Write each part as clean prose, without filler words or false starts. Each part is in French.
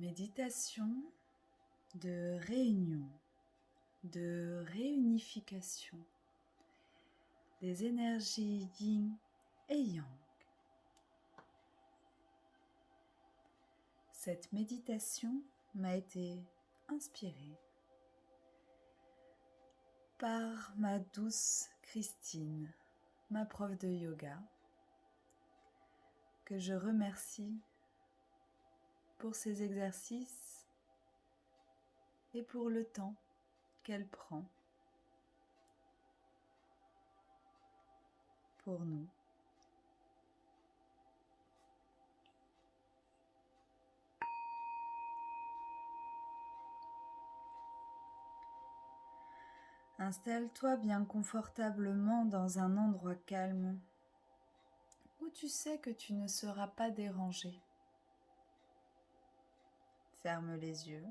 Méditation de réunion, de réunification des énergies yin et yang. Cette méditation m'a été inspirée par ma douce Christine, ma prof de yoga, que je remercie pour ses exercices et pour le temps qu'elle prend pour nous. Installe-toi bien confortablement dans un endroit calme où tu sais que tu ne seras pas dérangé. Ferme les yeux.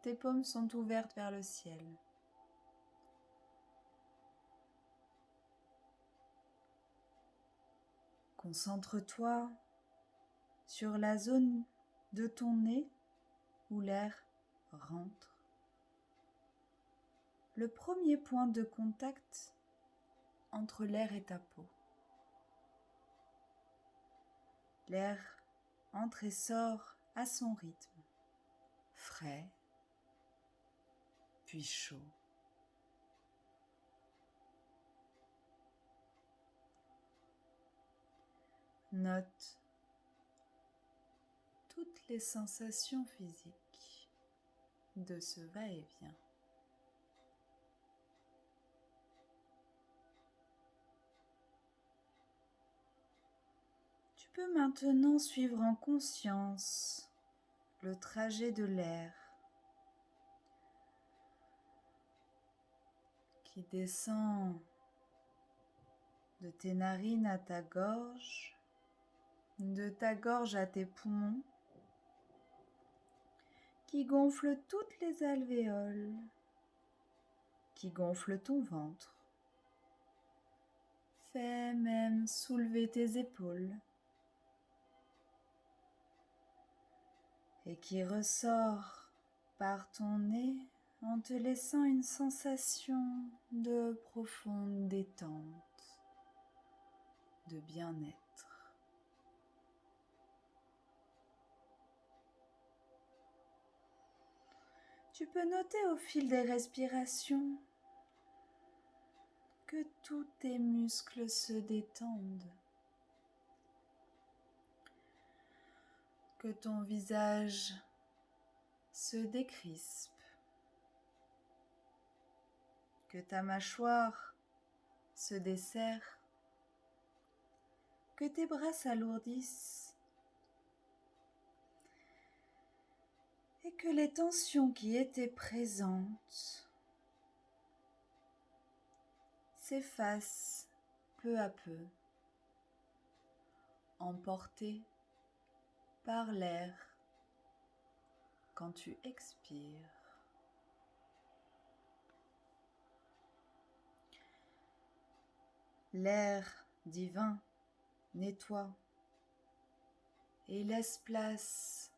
Tes paumes sont ouvertes vers le ciel. Concentre-toi sur la zone de ton nez où l'air rentre. Le premier point de contact entre l'air et ta peau. L'air entre et sort à son rythme, frais, puis chaud. Note toutes les sensations physiques de ce va-et-vient. Tu peux maintenant suivre en conscience le trajet de l'air qui descend de tes narines à ta gorge, de ta gorge à tes poumons, qui gonfle toutes les alvéoles, qui gonfle ton ventre. Fais même soulever tes épaules et qui ressort par ton nez en te laissant une sensation de profonde détente, de bien-être. Tu peux noter au fil des respirations que tous tes muscles se détendent, que ton visage se décrispe, que ta mâchoire se desserre, que tes bras s'alourdissent et que les tensions qui étaient présentes s'effacent peu à peu, emportées par l'air quand tu expires. L'air divin nettoie et laisse place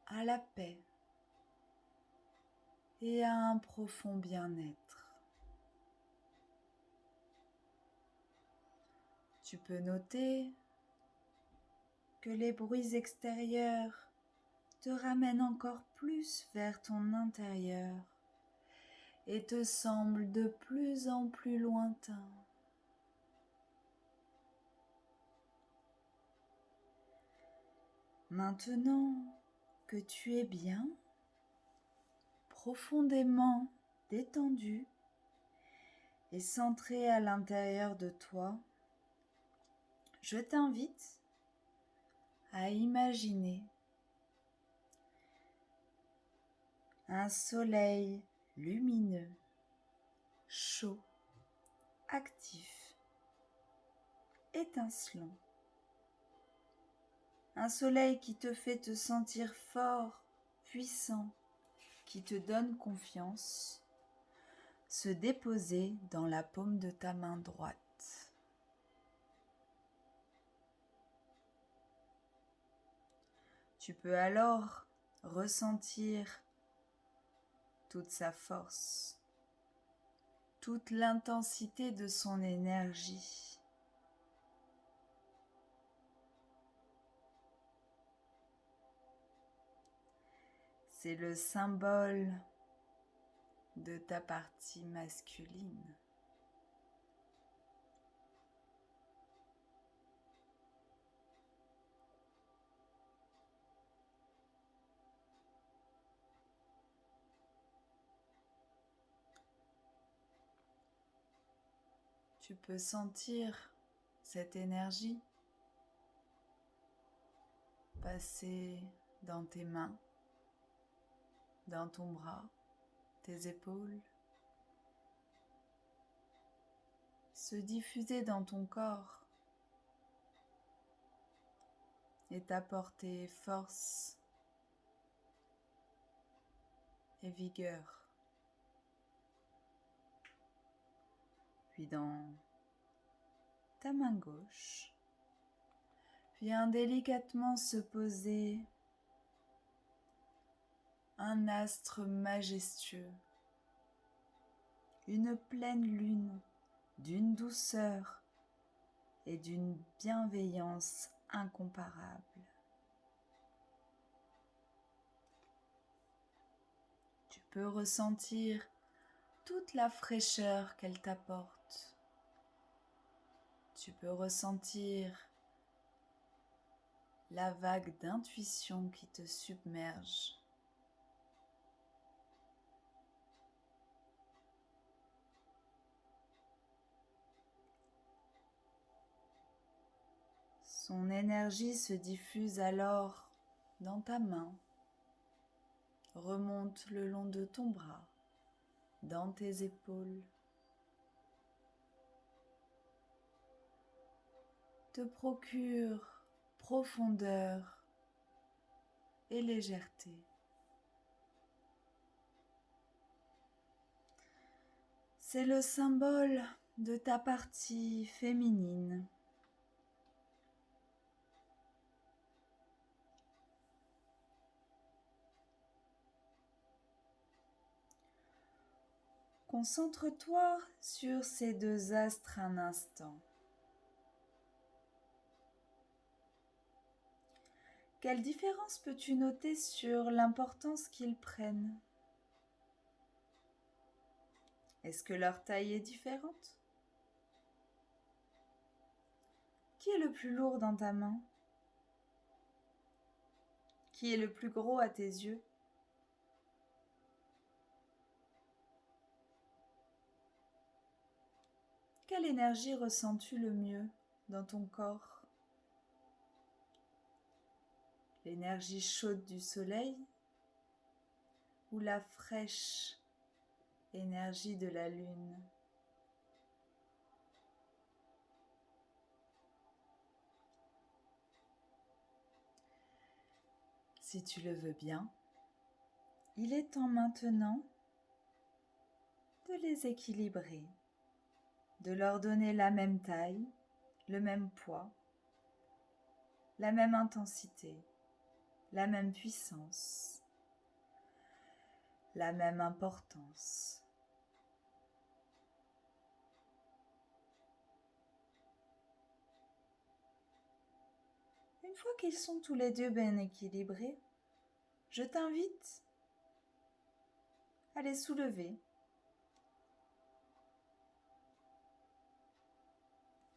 à la paix et à un profond bien-être. Tu peux noter que les bruits extérieurs te ramènent encore plus vers ton intérieur et te semblent de plus en plus lointains. Maintenant que tu es bien, profondément détendu et centré à l'intérieur de toi, je t'invite à imaginer un soleil lumineux, chaud, actif, étincelant. Un soleil qui te fait te sentir fort, puissant, qui te donne confiance, se déposer dans la paume de ta main droite. Tu peux alors ressentir toute sa force, toute l'intensité de son énergie. C'est le symbole de ta partie masculine. Tu peux sentir cette énergie passer dans tes mains, dans ton bras, tes épaules, se diffuser dans ton corps et t'apporter force et vigueur. Puis dans ta main gauche, vient délicatement se poser un astre majestueux, une pleine lune d'une douceur et d'une bienveillance incomparable. Tu peux ressentir toute la fraîcheur qu'elle t'apporte. Tu peux ressentir la vague d'intuition qui te submerge. Son énergie se diffuse alors dans ta main, remonte le long de ton bras, dans tes épaules, te procure profondeur et légèreté. C'est le symbole de ta partie féminine. Concentre-toi sur ces deux astres un instant. Quelle différence peux-tu noter sur l'importance qu'ils prennent? Est-ce que leur taille est différente? Qui est le plus lourd dans ta main? Qui est le plus gros à tes yeux? Quelle énergie ressens-tu le mieux dans ton corps? L'énergie chaude du soleil ou la fraîche énergie de la lune? Si tu le veux bien, il est temps maintenant de les équilibrer, de leur donner la même taille, le même poids, la même intensité, la même puissance, la même importance. Une fois qu'ils sont tous les deux bien équilibrés, je t'invite à les soulever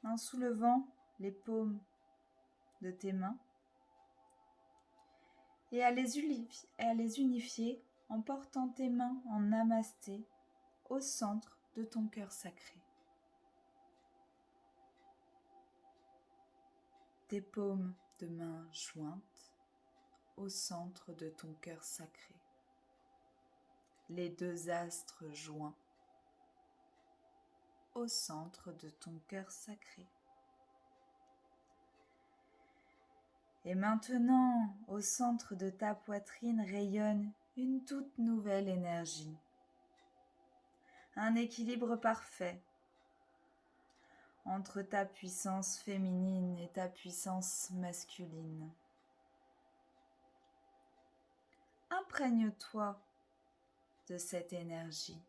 en soulevant les paumes de tes mains et à les unifier en portant tes mains en namasté au centre de ton cœur sacré. Tes paumes de main jointes au centre de ton cœur sacré. Les deux astres joints au centre de ton cœur sacré. Et maintenant, au centre de ta poitrine rayonne une toute nouvelle énergie. Un équilibre parfait entre ta puissance féminine et ta puissance masculine. Imprègne-toi de cette énergie.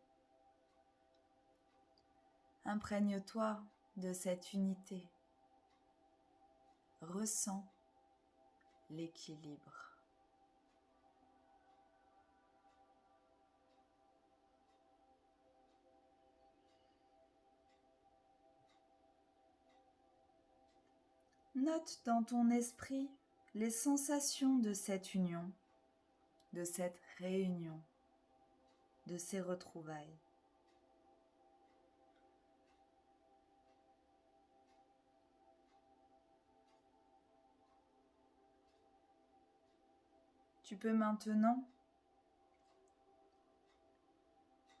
Imprègne-toi de cette unité. Ressens l'équilibre. Note dans ton esprit les sensations de cette union, de cette réunion, de ces retrouvailles. Tu peux maintenant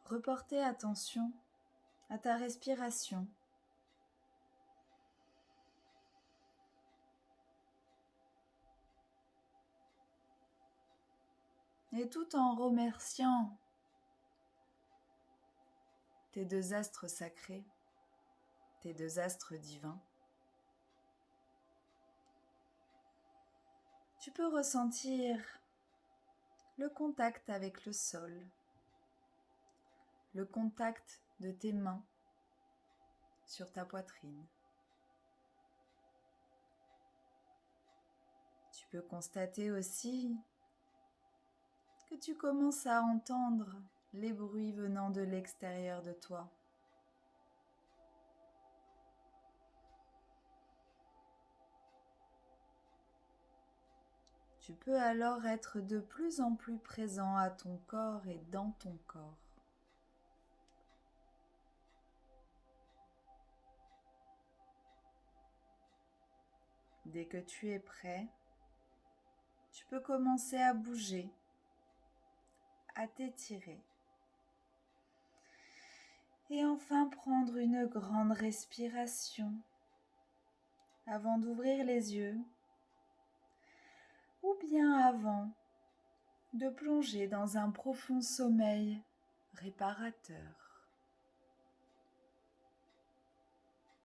reporter attention à ta respiration. Et tout en remerciant tes deux astres sacrés, tes deux astres divins, tu peux ressentir le contact avec le sol, le contact de tes mains sur ta poitrine. Tu peux constater aussi que tu commences à entendre les bruits venant de l'extérieur de toi. Tu peux alors être de plus en plus présent à ton corps et dans ton corps. Dès que tu es prêt, tu peux commencer à bouger, à t'étirer. Et enfin prendre une grande respiration avant d'ouvrir les yeux ou bien avant de plonger dans un profond sommeil réparateur.